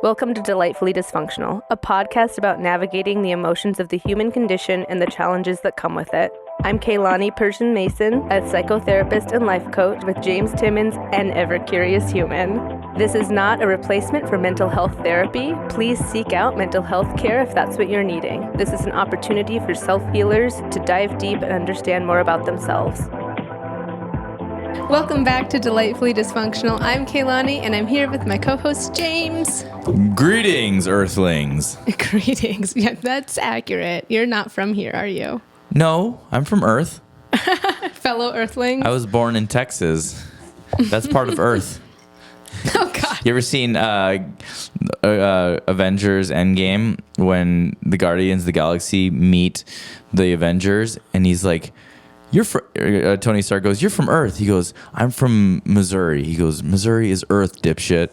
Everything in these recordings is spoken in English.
Welcome to Delightfully Dysfunctional, a podcast about navigating the emotions of the human condition and the challenges that come with it. I'm Keilani Persian Mason, a psychotherapist and life coach with James Timmons, an ever-curious human. This is not a replacement for mental health therapy. Please seek out mental health care if that's what you're needing. This is an opportunity for self-healers to dive deep and understand more about themselves. Welcome back to Delightfully Dysfunctional. I'm Keilani, and I'm here with my co-host, James. Greetings, Earthlings. Greetings. Yeah, that's accurate. You're not from here, are you? No, I'm from Earth. Fellow Earthlings? I was born in Texas. That's part of Earth. Oh, God. You ever seen Avengers Endgame when the Guardians of the Galaxy meet the Avengers, and he's like, Tony Stark goes, "You're from Earth." He goes, "I'm from Missouri." He goes, "Missouri is Earth, dipshit."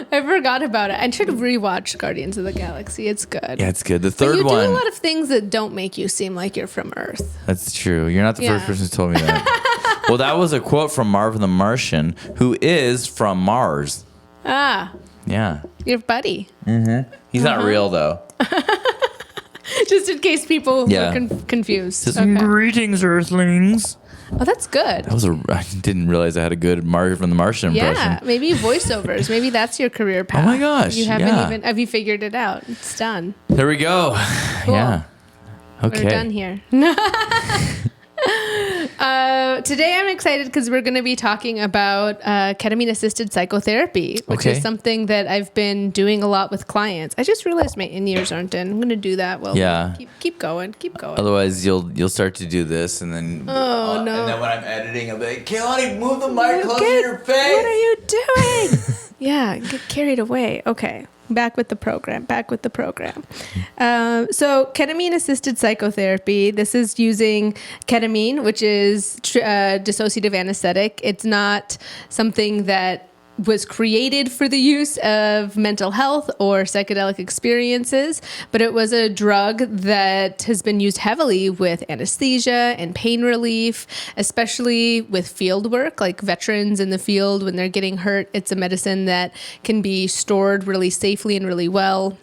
I forgot about it. I should rewatch Guardians of the Galaxy. It's good. Yeah, it's good. The third one. You do a lot of things that don't make you seem like you're from Earth. That's true. You're not the first person who told me that. Well, that was a quote from Marvin the Martian, who is from Mars. Ah. Yeah. Your buddy. Mm-hmm. He's not real, though. Just in case people were confused. Okay. Greetings, Earthlings. Oh, that's good. I didn't realize I had a good Marvin from the Martian impression. Yeah, maybe voiceovers. Maybe that's your career path. Oh my gosh. Have you figured it out? It's done. There we go. Cool. Yeah. Okay. We're done here. Today I'm excited because we're going to be talking about ketamine assisted psychotherapy, which is something that I've been doing a lot with clients. I just realized my in-ears aren't in. I'm going to do that. Well, keep going. Otherwise, you'll start to do this, and then no. And then when I'm editing, I'll be like, "Keilani, move the mic closer to your face. What are you doing?" Yeah, get carried away. Okay. Back with the program. So ketamine assisted psychotherapy, this is using ketamine, which is dissociative anesthetic. It's not something that was created for the use of mental health or psychedelic experiences, but it was a drug that has been used heavily with anesthesia and pain relief, especially with field work, like veterans in the field when they're getting hurt. It's a medicine that can be stored really safely and really well.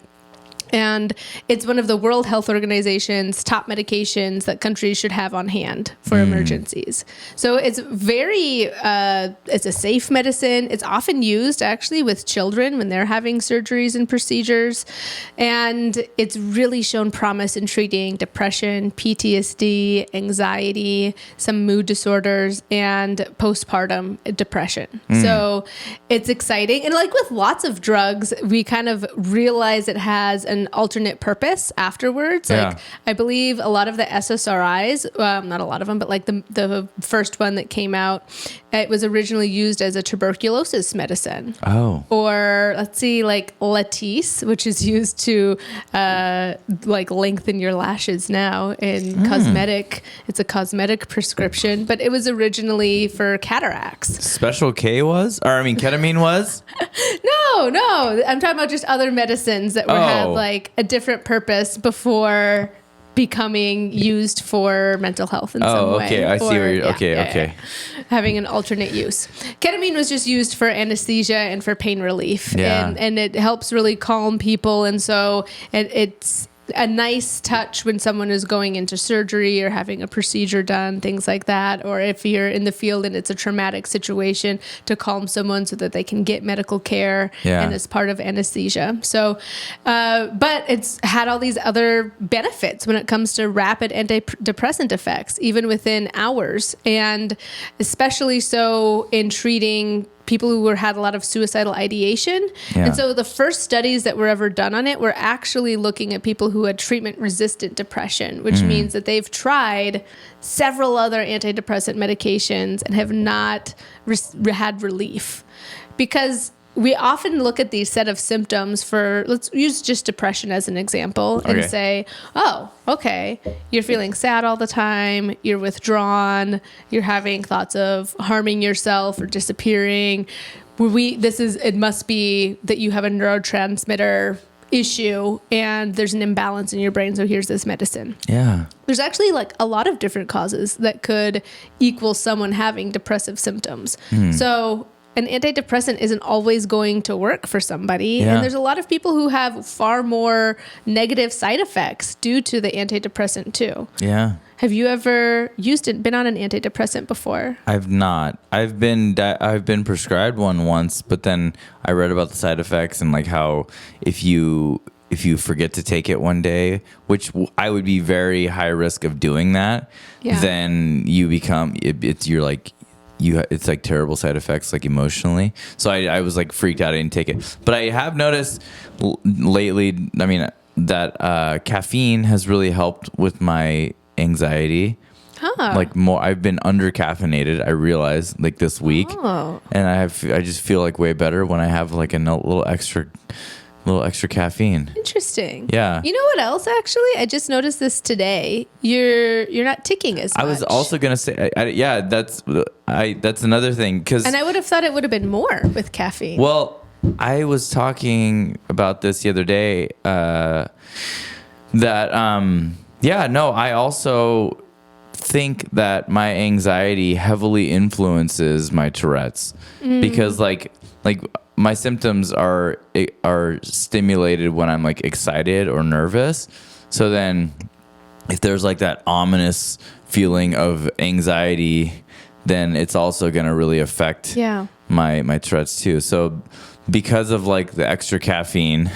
And it's one of the World Health Organization's top medications that countries should have on hand for emergencies. So it's it's a safe medicine. It's often used actually with children when they're having surgeries and procedures. And it's really shown promise in treating depression, PTSD, anxiety, some mood disorders, and postpartum depression. So it's exciting. And like with lots of drugs, we kind of realize it has an alternate purpose afterwards. Like I believe a lot of the SSRIs, not a lot of them, but like the first one that came out, it was originally used as a tuberculosis medicine. Oh. Or let's see, like Latisse, which is used to like lengthen your lashes now in cosmetic. It's a cosmetic prescription, but it was originally for cataracts. Special K was? Or I mean ketamine was? No. I'm talking about just other medicines that would have like a different purpose before becoming used for mental health in some way. Oh, okay. I see where you're... Okay. Yeah. Having an alternate use. Ketamine was just used for anesthesia and for pain relief. Yeah. And it helps really calm people. And so it's a nice touch when someone is going into surgery or having a procedure done, things like that. Or if you're in the field and it's a traumatic situation, to calm someone so that they can get medical care and as part of anesthesia. So, but it's had all these other benefits when it comes to rapid antidepressant effects, even within hours. And especially so in treating people who had a lot of suicidal ideation. Yeah. And so the first studies that were ever done on it were actually looking at people who had treatment-resistant depression, which means that they've tried several other antidepressant medications and have not had relief. Because we often look at these set of symptoms for, let's use just depression as an example, and say, oh, okay, you're feeling sad all the time, you're withdrawn, you're having thoughts of harming yourself or disappearing. It must be that you have a neurotransmitter issue and there's an imbalance in your brain, so here's this medicine. Yeah. There's actually like a lot of different causes that could equal someone having depressive symptoms. So an antidepressant isn't always going to work for somebody. Yeah. And there's a lot of people who have far more negative side effects due to the antidepressant too. Yeah. Have you ever been on an antidepressant before? I've not. I've been prescribed one once, but then I read about the side effects and like how if you forget to take it one day, which I would be very high risk of doing that, then you become it's like terrible side effects, like emotionally. So I was like freaked out. I didn't take it, but I have noticed lately. I mean that caffeine has really helped with my anxiety. Like more, I've been under caffeinated. I realized like this week, and I just feel like way better when I have like a little extra caffeine. Interesting. Yeah. You know what else? Actually, I just noticed this today. You're not ticking as much. I was also gonna say, that's another thing and I would have thought it would have been more with caffeine. Well, I was talking about this the other day. I also think that my anxiety heavily influences my Tourette's because like my symptoms are stimulated when I'm like excited or nervous. So then if there's like that ominous feeling of anxiety, then it's also going to really affect my Tourette's too. So because of like the extra caffeine,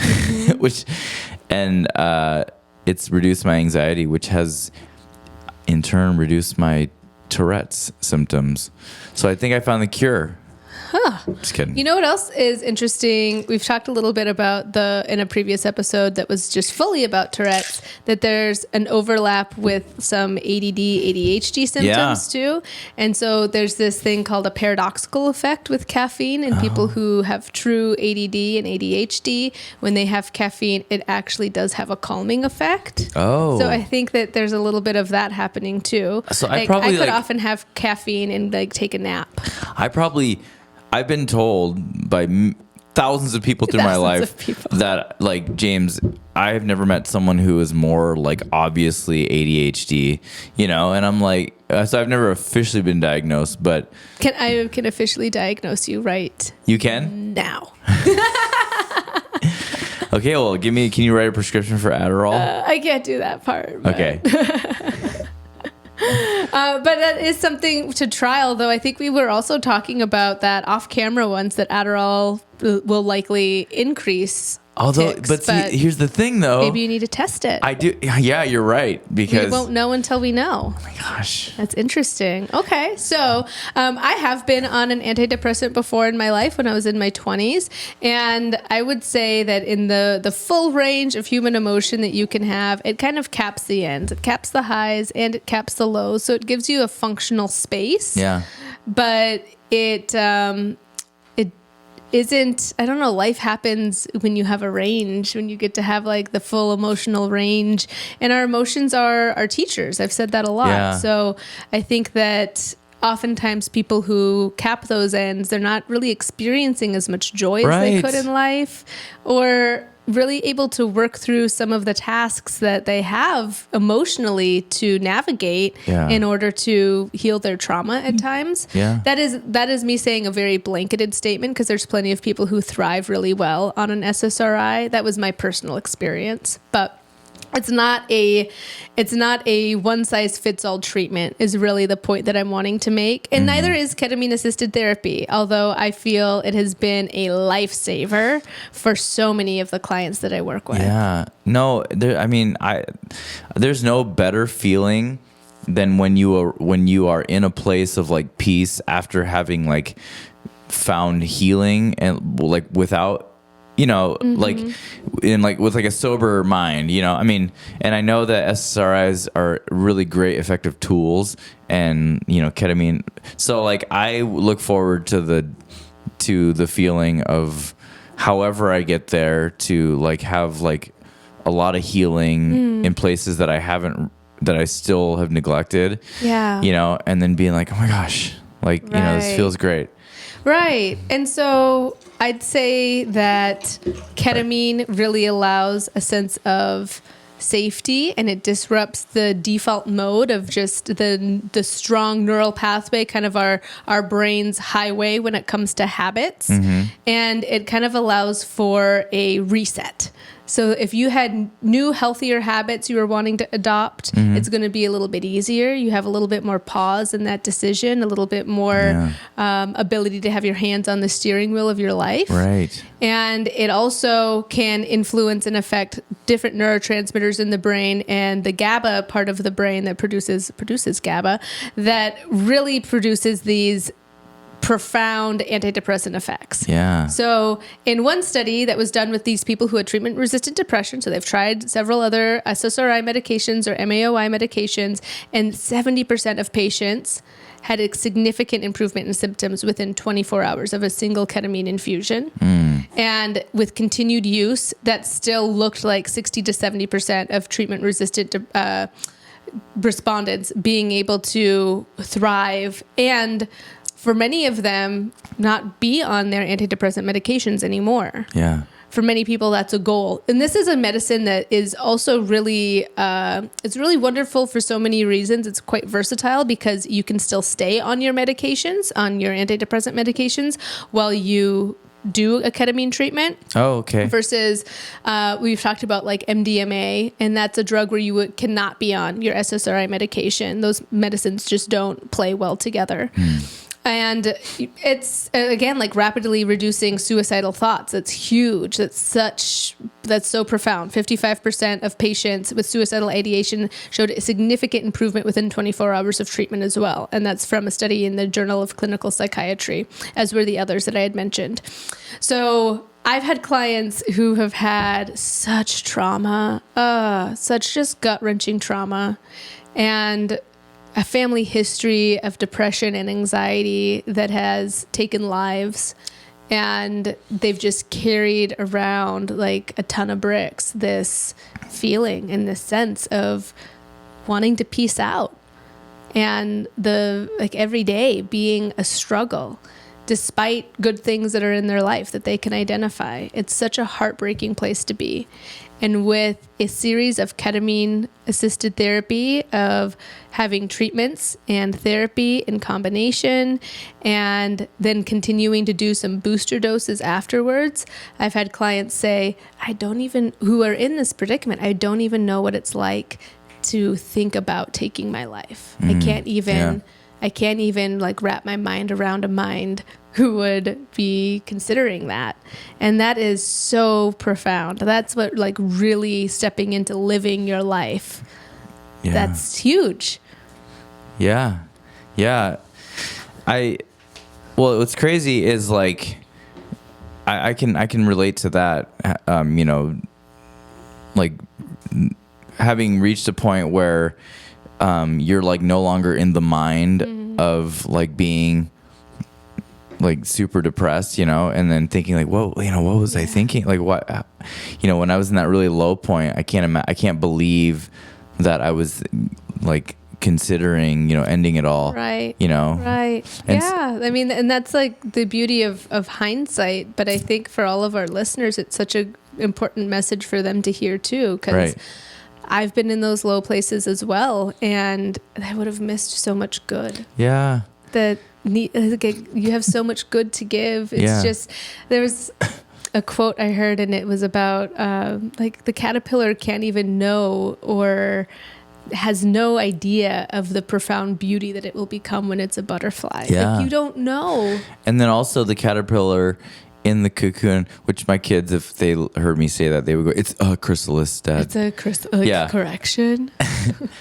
it's reduced my anxiety, which has in turn reduced my Tourette's symptoms. So I think I found the cure. Just kidding. You know what else is interesting? We've talked a little bit about in a previous episode that was just fully about Tourette's, that there's an overlap with some ADD, ADHD symptoms too. And so there's this thing called a paradoxical effect with caffeine in people who have true ADD and ADHD. When they have caffeine, it actually does have a calming effect. Oh. So I think that there's a little bit of that happening too. So I could often have caffeine and like take a nap. I've been told by thousands of people through my life that like, James, I have never met someone who is more like obviously ADHD, and I'm like, so I've never officially been diagnosed, but I can officially diagnose you right. You can? Now. Okay, well, can you write a prescription for Adderall? I can't do that part. Okay. But that is something to trial, though. I think we were also talking about that off-camera once, that Adderall will likely increase. Although, tics, but here's the thing, though. Maybe you need to test it. I do. Yeah, you're right. Because we won't know until we know. Oh my gosh, that's interesting. Okay, so I have been on an antidepressant before in my life when I was in my 20s, and I would say that in the full range of human emotion that you can have, it kind of caps the ends. It caps the highs and it caps the lows, so it gives you a functional space. Yeah, but it isn't, I don't know, life happens when you have a range, when you get to have like the full emotional range, and our emotions are our teachers. I've said that a lot. Yeah. So I think that oftentimes people who cap those ends, they're not really experiencing as much joy as they could in life, or really able to work through some of the tasks that they have emotionally to navigate in order to heal their trauma at times. Yeah. That is me saying a very blanketed statement, because there's plenty of people who thrive really well on an SSRI. That was my personal experience. But it's not a one size fits all treatment is really the point that I'm wanting to make. And neither is ketamine assisted therapy, although I feel it has been a lifesaver for so many of the clients that I work with. Yeah. No, there's no better feeling than when you are in a place of like peace after having like found healing, and like without like in like with like a sober mind, and I know that SSRIs are really great effective tools, and ketamine. So like I look forward to the feeling of however I get there to like have like a lot of healing in places that I still have neglected. Yeah. And then being like, oh my gosh, like, this feels great. Right. And so I'd say that ketamine really allows a sense of safety, and it disrupts the default mode of just the strong neural pathway, kind of our brain's highway when it comes to habits. And it kind of allows for a reset. So if you had new, healthier habits you were wanting to adopt, it's going to be a little bit easier. You have a little bit more pause in that decision, a little bit more ability to have your hands on the steering wheel of your life. Right. And it also can influence and affect different neurotransmitters in the brain, and the GABA part of the brain that produces GABA that really produces these profound antidepressant effects. Yeah. So in one study that was done with these people who had treatment-resistant depression, so they've tried several other SSRI medications or MAOI medications, and 70% of patients had a significant improvement in symptoms within 24 hours of a single ketamine infusion. And with continued use, that still looked like 60 to 70% of treatment-resistant respondents being able to thrive, and for many of them, not be on their antidepressant medications anymore. Yeah. For many people, that's a goal. And this is a medicine that is also really, it's really wonderful for so many reasons. It's quite versatile because you can still stay on your medications, on your antidepressant medications, while you do a ketamine treatment. Oh, okay. Versus we've talked about like MDMA, and that's a drug where you cannot be on your SSRI medication. Those medicines just don't play well together. And it's, again, like rapidly reducing suicidal thoughts. That's huge. That's so profound. 55% of patients with suicidal ideation showed a significant improvement within 24 hours of treatment as well. And that's from a study in the Journal of Clinical Psychiatry, as were the others that I had mentioned. So I've had clients who have had such trauma, such just gut-wrenching trauma, and a family history of depression and anxiety that has taken lives, and they've just carried around like a ton of bricks, this feeling and this sense of wanting to peace out, and the like every day being a struggle despite good things that are in their life that they can identify. It's such a heartbreaking place to be. And with a series of ketamine assisted therapy, of having treatments and therapy in combination, and then continuing to do some booster doses afterwards, I've had clients say, who are in this predicament, I don't even know what it's like to think about taking my life. I can't even like wrap my mind around a mind who would be considering that. And that is so profound. That's what like really stepping into living your life. Yeah. That's huge. Yeah. Yeah. Well, what's crazy is like, I can relate to that, like having reached a point where you're like no longer in the mind of like being like super depressed, and then thinking like, whoa, what was I thinking? Like what, when I was in that really low point, I can't believe that I was like considering, ending it all. Right. Right. And I mean, and that's like the beauty of hindsight. But I think for all of our listeners, it's such an important message for them to hear too. Because I've been in those low places as well, and I would have missed so much good. Yeah. You have so much good to give. It's just, there was a quote I heard, and it was about like the caterpillar can't even know or has no idea of the profound beauty that it will become when it's a butterfly. Yeah. Like, you don't know. And then also the caterpillar in the cocoon, which my kids, if they heard me say that, they would go, "It's a chrysalis, Dad." It's a chrysalis. Correction.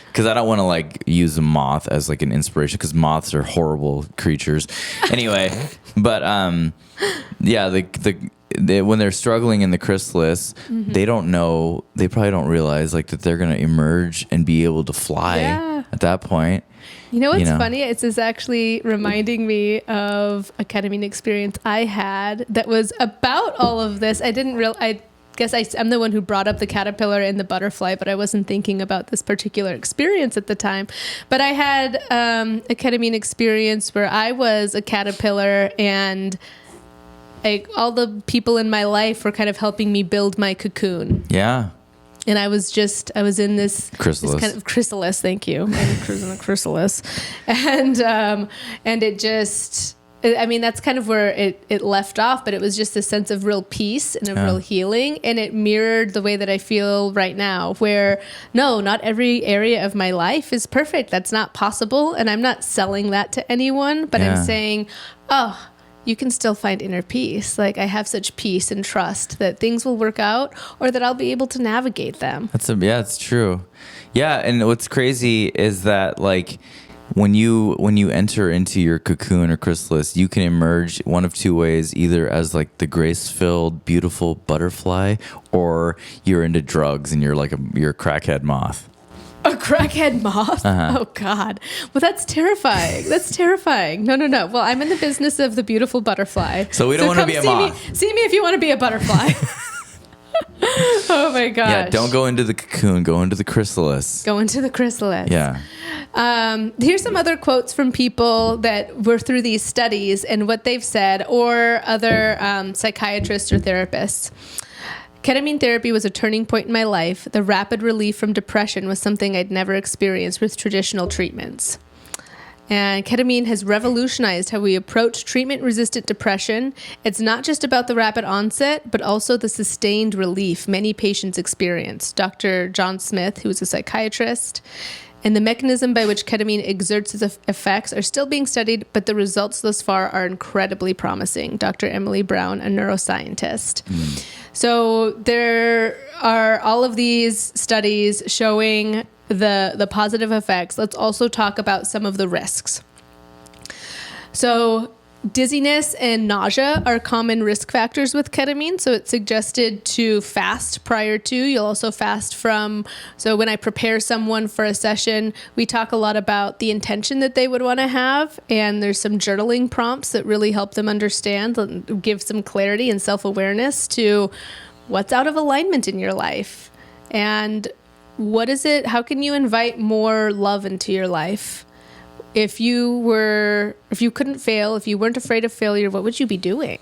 Because I don't want to like use a moth as like an inspiration, because moths are horrible creatures. Anyway, but when they're struggling in the chrysalis, they don't know. They probably don't realize like that they're gonna emerge and be able to fly at that point. You know what's funny? It's actually reminding me of a ketamine experience I had that was about all of this. I guess I'm the one who brought up the caterpillar and the butterfly, but I wasn't thinking about this particular experience at the time. But I had a ketamine experience where I was a caterpillar, and all the people in my life were kind of helping me build my cocoon. Yeah. And I was in this Chrysalis. kind of chrysalis. Thank you. In a chrysalis. And it just, I mean, that's kind of where it left off, but it was just a sense of real peace and of real healing. And it mirrored the way that I feel right now, where no, not every area of my life is perfect. That's not possible. And I'm not selling that to anyone, but I'm saying, oh, you can still find inner peace. Like, I have such peace and trust that things will work out, or that I'll be able to navigate them. It's true. Yeah. And what's crazy is that, like, when you enter into your cocoon or chrysalis, you can emerge one of two ways, either as like the grace-filled, beautiful butterfly, or you're into drugs and you're a crackhead moth. A crackhead moth? Uh-huh. Oh, God. Well, that's terrifying. That's terrifying. No. Well, I'm in the business of the beautiful butterfly. So we don't want to be a moth. See me if you want to be a butterfly. Oh, my gosh. Yeah, don't go into the cocoon. Go into the chrysalis. Go into the chrysalis. Yeah. Here's some other quotes from people that were through these studies and what they've said, or other psychiatrists or therapists. Ketamine therapy was a turning point in my life. The rapid relief from depression was something I'd never experienced with traditional treatments. And ketamine has revolutionized how we approach treatment-resistant depression. It's not just about the rapid onset, but also the sustained relief many patients experience. Dr. John Smith, who is a psychiatrist, and the mechanism by which ketamine exerts its effects are still being studied, but the results thus far are incredibly promising. Dr. Emily Brown, a neuroscientist. So there are all of these studies showing the positive effects. Let's also talk about some of the risks. So dizziness and nausea are common risk factors with ketamine. So it's suggested to fast prior to. You'll also fast from. So when I prepare someone for a session, we talk a lot about the intention that they would want to have. And there's some journaling prompts that really help them understand and give some clarity and self-awareness to what's out of alignment in your life. And what is it? How can you invite more love into your life? If you couldn't fail, if you weren't afraid of failure, what would you be doing?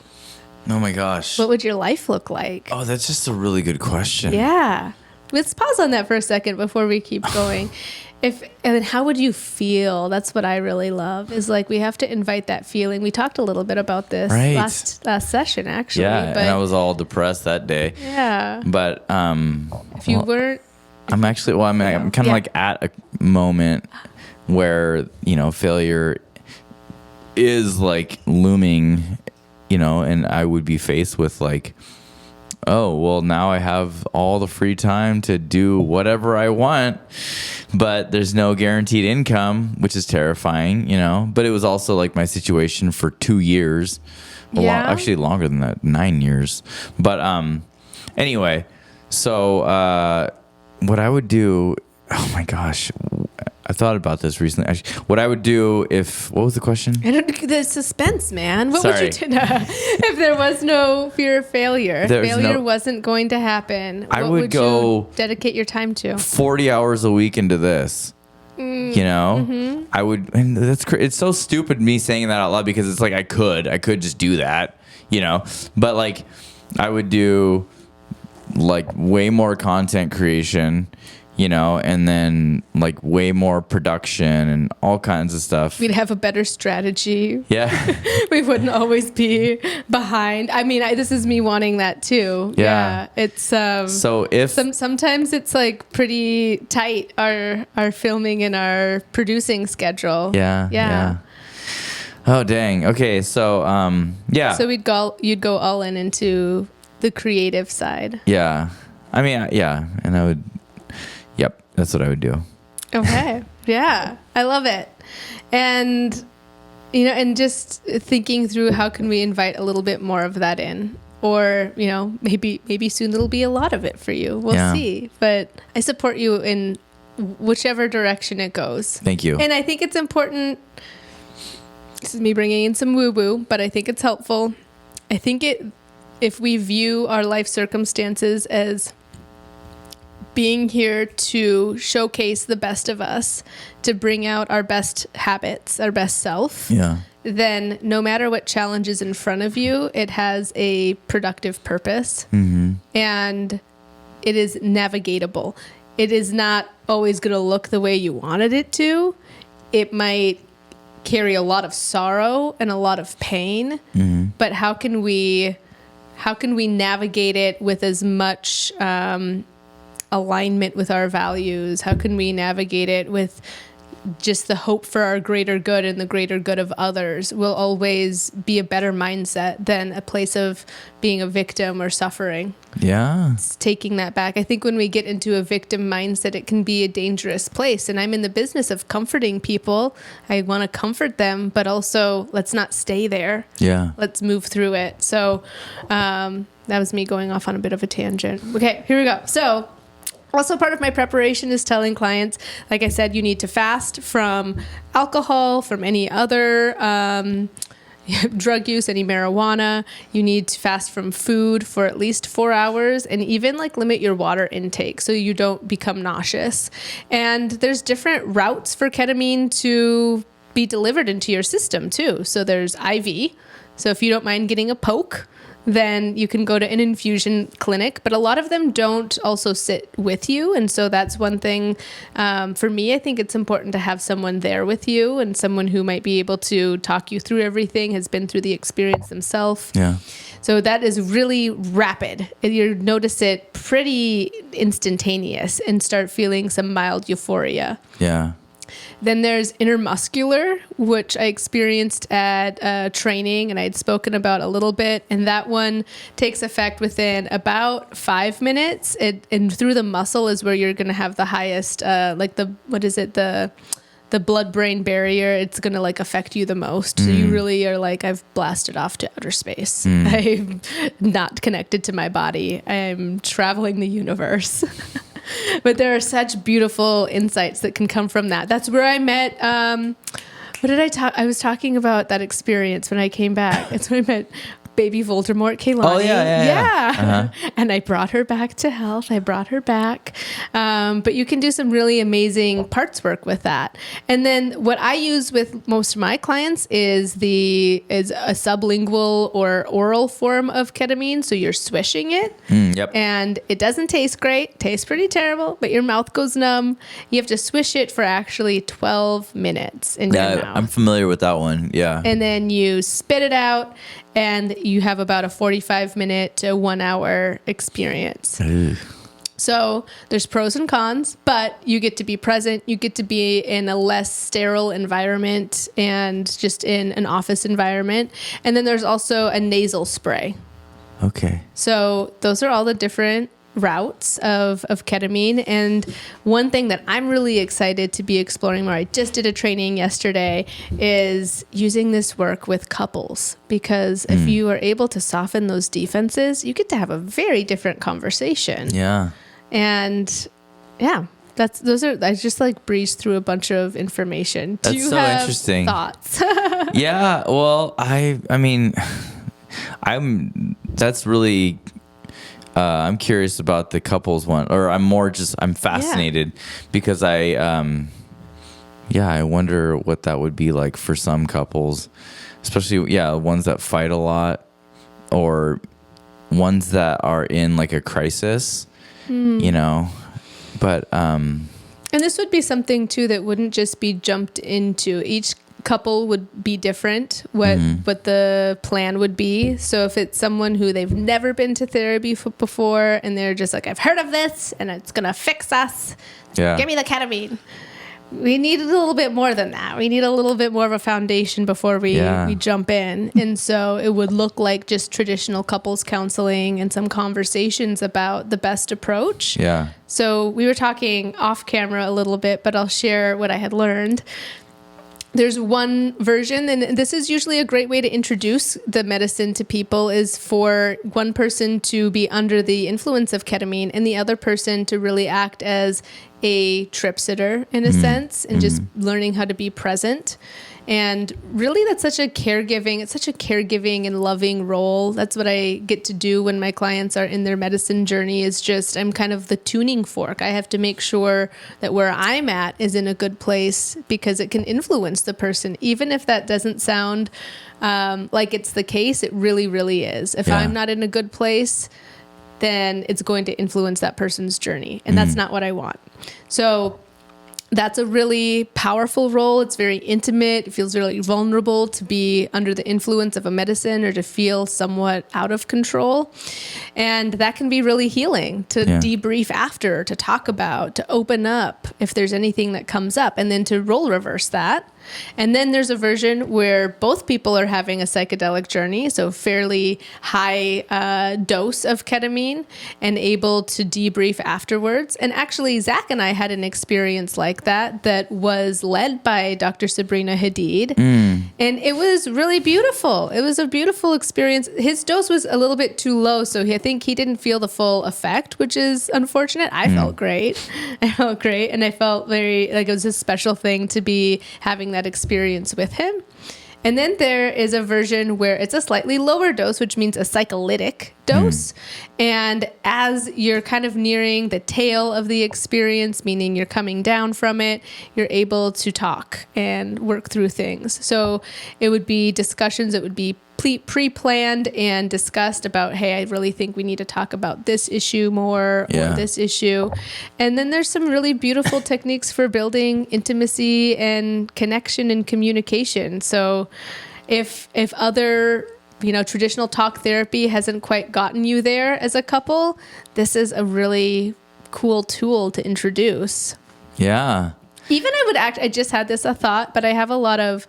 Oh my gosh. What would your life look like? Oh, that's just a really good question. Yeah. Let's pause on that for a second before we keep going. And then how would you feel? That's what I really love, is like, we have to invite that feeling. We talked a little bit about this last session, actually. Yeah, but and I was all depressed that day. Yeah. But if you weren't, I'm actually, I'm kind of like at a moment where, failure is like looming, and I would be faced with like, oh, well, now I have all the free time to do whatever I want, but there's no guaranteed income, which is terrifying, but it was also like my situation for 2 years, actually longer than that, 9 years. But anyway, so what I would do, oh my gosh, I thought about this recently. Actually, what I would do what was the question? The suspense, man. What would you do if there was no fear of failure? Failure wasn't going to happen. I would go dedicate your time to 40 hours a week into this. Mm-hmm. I would, and it's so stupid me saying that out loud, because it's like I could just do that, but like I would do like way more content creation, and then like way more production and all kinds of stuff. We'd have a better strategy. Yeah. We wouldn't always be behind. I mean, this is me wanting that too. Yeah. It's so if sometimes it's like pretty tight, our filming and our producing schedule. Yeah. Oh dang. Okay. So So you'd go all into the creative side. Yeah. I mean, yeah, and I would. Yep, that's what I would do. Okay. Yeah, I love it. And, and just thinking through, how can we invite a little bit more of that in? Or, maybe soon there'll be a lot of it for you. We'll see. But I support you in whichever direction it goes. Thank you. And I think it's important. This is me bringing in some woo-woo, but I think it's helpful. I think if we view our life circumstances as being here to showcase the best of us, to bring out our best habits, our best self, then no matter what challenge is in front of you, it has a productive purpose. Mm-hmm. And it is navigatable. It is not always going to look the way you wanted it to. It might carry a lot of sorrow and a lot of pain, but how can we navigate it with as much alignment with our values? How can we navigate it with just the hope for our greater good and the greater good of others? Will always be a better mindset than a place of being a victim or suffering. Yeah. It's taking that back. I think when we get into a victim mindset, it can be a dangerous place. And I'm in the business of comforting people. I want to comfort them, but also let's not stay there. Yeah. Let's move through it. So that was me going off on a bit of a tangent. Okay, here we go. So also part of my preparation is telling clients, like I said, you need to fast from alcohol, from any other drug use, any marijuana. You need to fast from food for at least 4 hours, and even like limit your water intake so you don't become nauseous. And there's different routes for ketamine to be delivered into your system too. So there's IV. So if you don't mind getting a poke, then you can go to an infusion clinic, but a lot of them don't also sit with you. And so that's one thing for me. I think it's important to have someone there with you and someone who might be able to talk you through everything, has been through the experience themselves. Yeah. So that is really rapid. You notice it pretty instantaneous and start feeling some mild euphoria. Yeah. Then there's intermuscular, which I experienced at training and I'd spoken about a little bit. And that one takes effect within about 5 minutes. And through the muscle is where you're going to have the highest, the blood-brain barrier. It's going to like affect you the most. So you really are like, I've blasted off to outer space. I'm not connected to my body. I'm traveling the universe. But there are such beautiful insights that can come from that. That's where I met, what did I talk? I was talking about that experience when I came back. It's when I met baby Voldemort, Keilani. Oh, yeah. Uh-huh. And I brought her back to health. I brought her back. But you can do some really amazing parts work with that. And then what I use with most of my clients is a sublingual or oral form of ketamine. So you're swishing it. Yep. And it doesn't taste great. Tastes pretty terrible, but your mouth goes numb. You have to swish it for actually 12 minutes in your mouth. I'm familiar with that one. Yeah. And then you spit it out, and you have about a 45-minute to 1 hour experience. Ugh. So there's pros and cons, but you get to be present. You get to be in a less sterile environment and just in an office environment. And then there's also a nasal spray. Okay. So those are all the different routes of ketamine. And one thing that I'm really excited to be exploring more, I just did a training yesterday, is using this work with couples, because if you are able to soften those defenses, you get to have a very different conversation. Yeah. And yeah, I just like breezed through a bunch of information. That's Do you so have interesting. thoughts? Yeah. Well, I mean, that's really, I'm curious about the couples one, or I'm fascinated because I wonder what that would be like for some couples, especially, ones that fight a lot or ones that are in like a crisis, but, and this would be something too that wouldn't just be jumped into. Each couple would be different, what the plan would be. So if it's someone who they've never been to therapy before and they're just like, I've heard of this and it's gonna fix us, give me the ketamine. We need a little bit more than that. We need a little bit more of a foundation before we jump in. And so it would look like just traditional couples counseling and some conversations about the best approach. Yeah. So we were talking off camera a little bit, but I'll share what I had learned. There's one version, and this is usually a great way to introduce the medicine to people, is for one person to be under the influence of ketamine and the other person to really act as a trip sitter in a sense, and just learning how to be present. And really it's such a caregiving and loving role. That's what I get to do when my clients are in their medicine journey, is just, I'm kind of the tuning fork. I have to make sure that where I'm at is in a good place, because it can influence the person. Even if that doesn't sound like it's the case, it really, really is. If I'm not in a good place, then it's going to influence that person's journey. And that's not what I want. So that's a really powerful role. It's very intimate. It feels really vulnerable to be under the influence of a medicine or to feel somewhat out of control. And that can be really healing to debrief after, to talk about, to open up if there's anything that comes up, and then to role reverse that. And then there's a version where both people are having a psychedelic journey, so fairly high dose of ketamine, and able to debrief afterwards. And actually, Zach and I had an experience like that was led by Dr. Sabrina Hadid. And it was really beautiful. It was a beautiful experience. His dose was a little bit too low, so I think he didn't feel the full effect, which is unfortunate. I felt great. And I felt very like it was a special thing to be having that experience with him. And then there is a version where it's a slightly lower dose, which means a psycholytic dose. And as you're kind of nearing the tail of the experience, meaning you're coming down from it, you're able to talk and work through things. So it would be discussions, it would be pre-planned and discussed about, hey, I really think we need to talk about this issue more or this issue. And then there's some really beautiful techniques for building intimacy and connection and communication. So if other traditional talk therapy hasn't quite gotten you there as a couple, this is a really cool tool to introduce. Yeah. Even I just had this a thought, but I have a lot of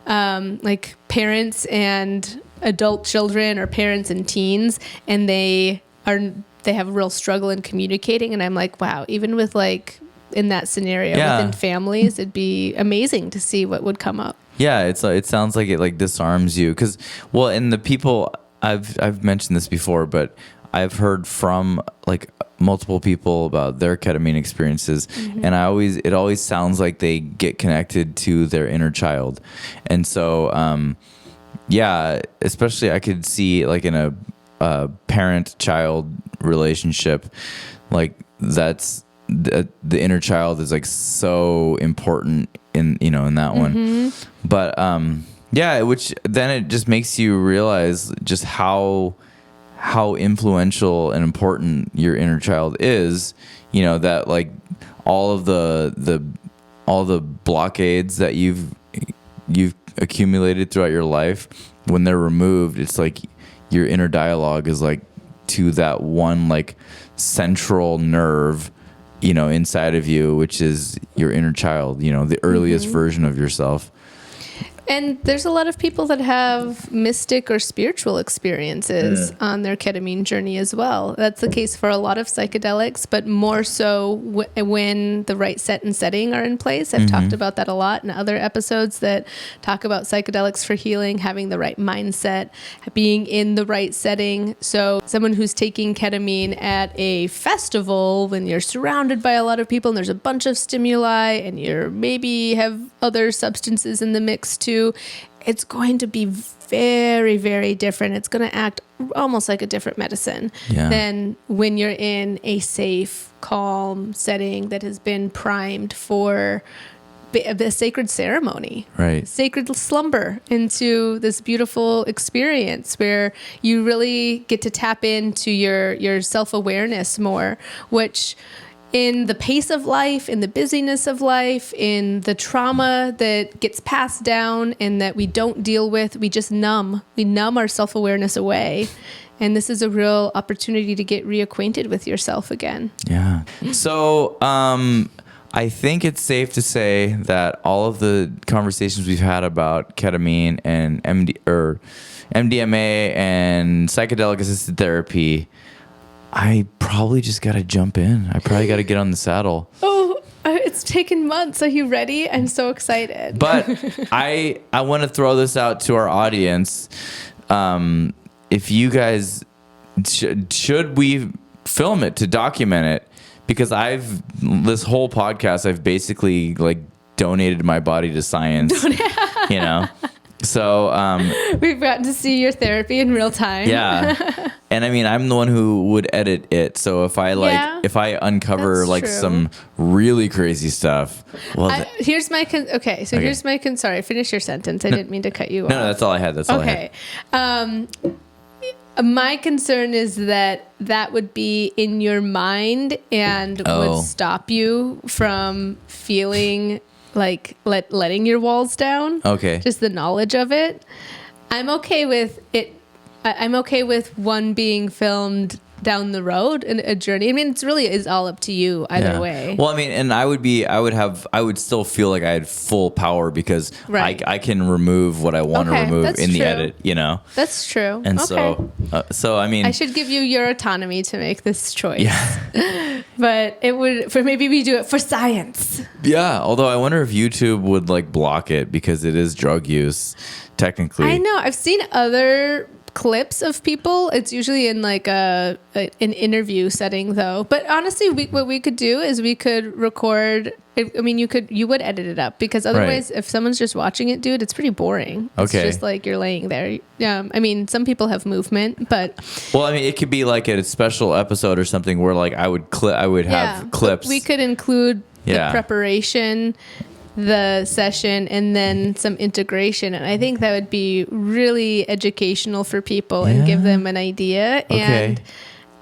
like parents and adult children or parents and teens, and they have a real struggle in communicating. And I'm like, wow, even with like in that scenario within families, it'd be amazing to see what would come up. Yeah, it sounds like it like disarms you because, well, and the people I've mentioned this before, but I've heard from like multiple people about their ketamine experiences, and it always sounds like they get connected to their inner child, and so especially I could see like in a parent-child relationship, like that's the inner child is like so important in that one, but which then it just makes you realize just how influential and important your inner child is, that like all the blockades that you've accumulated throughout your life, when they're removed, it's like your inner dialogue is like to that one like central nerve, inside of you, which is your inner child, the earliest version of yourself. And there's a lot of people that have mystic or spiritual experiences on their ketamine journey as well. That's the case for a lot of psychedelics, but more so when the right set and setting are in place. I've talked about that a lot in other episodes that talk about psychedelics for healing, having the right mindset, being in the right setting. So someone who's taking ketamine at a festival when you're surrounded by a lot of people and there's a bunch of stimuli and you're maybe have other substances in the mix too, it's going to be very, very different. It's going to act almost like a different medicine than when you're in a safe, calm setting that has been primed for the sacred ceremony, right? Sacred slumber into this beautiful experience where you really get to tap into your self-awareness more, which in the pace of life, in the busyness of life, in the trauma that gets passed down and that we don't deal with, we just numb. We numb our self-awareness away. And this is a real opportunity to get reacquainted with yourself again. Yeah. So I think it's safe to say that all of the conversations we've had about ketamine and MDMA and psychedelic assisted therapy, I probably just got to jump in. I probably got to get on the saddle. Oh, it's taken months. Are you ready? I'm so excited. But I want to throw this out to our audience. If you guys, should we film it to document it? Because this whole podcast, I've basically like donated my body to science, So we've gotten to see your therapy in real time. Yeah. And I mean, I'm the one who would edit it. So if I uncover like some really crazy stuff, well, here's my sorry, finish your sentence. I didn't mean to cut you off. No, that's all I had. That's all I had. My concern is that would be in your mind and would stop you from feeling like letting your walls down. Okay. Just the knowledge of it. I'm okay with it. I'm okay with one being filmed down the road and a journey. I mean, it's really is all up to you either way. Well, I mean, and I would still feel like I had full power because I can remove what I want to remove in the edit, you know? That's true. And so I mean, I should give you your autonomy to make this choice. Yeah. But maybe we do it for science. Yeah. Although I wonder if YouTube would like block it because it is drug use technically. I know. I've seen other clips of people. It's usually in like an interview setting though. But honestly, what we could do is we could record. I mean, you would edit it up because otherwise, if someone's just watching it, dude, it's pretty boring. It's just like you're laying there. Yeah. I mean, some people have movement, but well, I mean, it could be like a special episode or something where like I would have clips. We could include the preparation, the session, and then some integration, and I think that would be really educational for people and give them an idea. And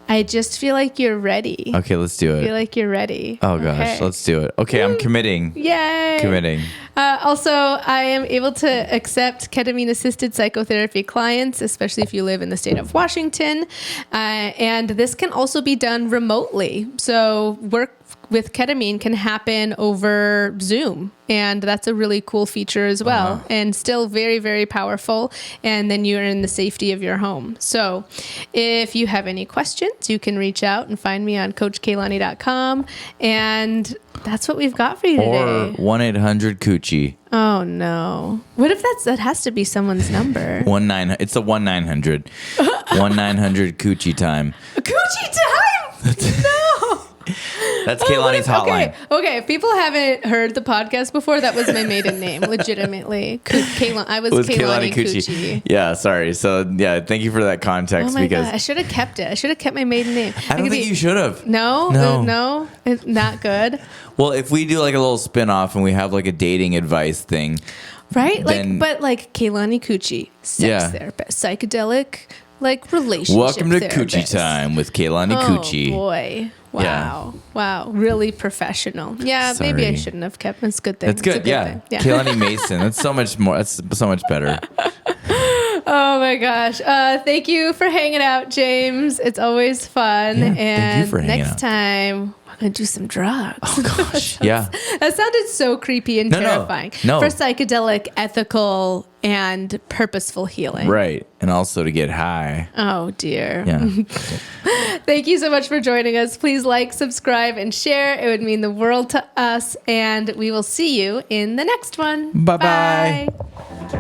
I just feel like you're ready. Okay, let's do it. I feel like you're ready. Oh gosh, let's do it. Okay, I'm committing. Yay! Committing. Also, I am able to accept ketamine assisted psychotherapy clients, especially if you live in the state of Washington. And this can also be done remotely. So work with ketamine can happen over Zoom. And that's a really cool feature as well. And still very, very powerful. And then you're in the safety of your home. So if you have any questions, you can reach out and find me on CoachKeilani.com. And that's what we've got for you today. Or 1-800-COOCHIE. Oh, no. What if that has to be someone's number? It's a 1-900. 1-900-COOCHIE time. Coochie time? No. That's Keilani's hotline. Okay. If people haven't heard the podcast before, that was my maiden name, legitimately. I was Keilani Coochie. Yeah, sorry. So, yeah, thank you for that context. Oh my God, I should have kept it. I should have kept my maiden name. I don't think you should have. No. It's not good. Well, if we do like a little spin-off and we have like a dating advice thing. Right? But Keilani Coochie, sex therapist, psychedelic, relationship Welcome to therapist. Coochie Time with Keilani Coochie. Oh, boy. Wow. Yeah. Wow. Really professional. Yeah, Sorry. maybe I shouldn't have kept. It's a good thing. That's good. Yeah. Keilani Mason. That's so much more. That's so much better. Oh my gosh. Thank you for hanging out, James. It's always fun. Yeah, and thank you for hanging next out. time, we're going to do some drugs. Oh gosh. Yeah. That sounded so creepy and terrifying. No. For psychedelic, ethical, and purposeful healing. Right. And also to get high. Oh dear. Yeah. Thank you so much for joining us. Please like, subscribe, and share. It would mean the world to us. And we will see you in the next one. Bye-bye. Bye.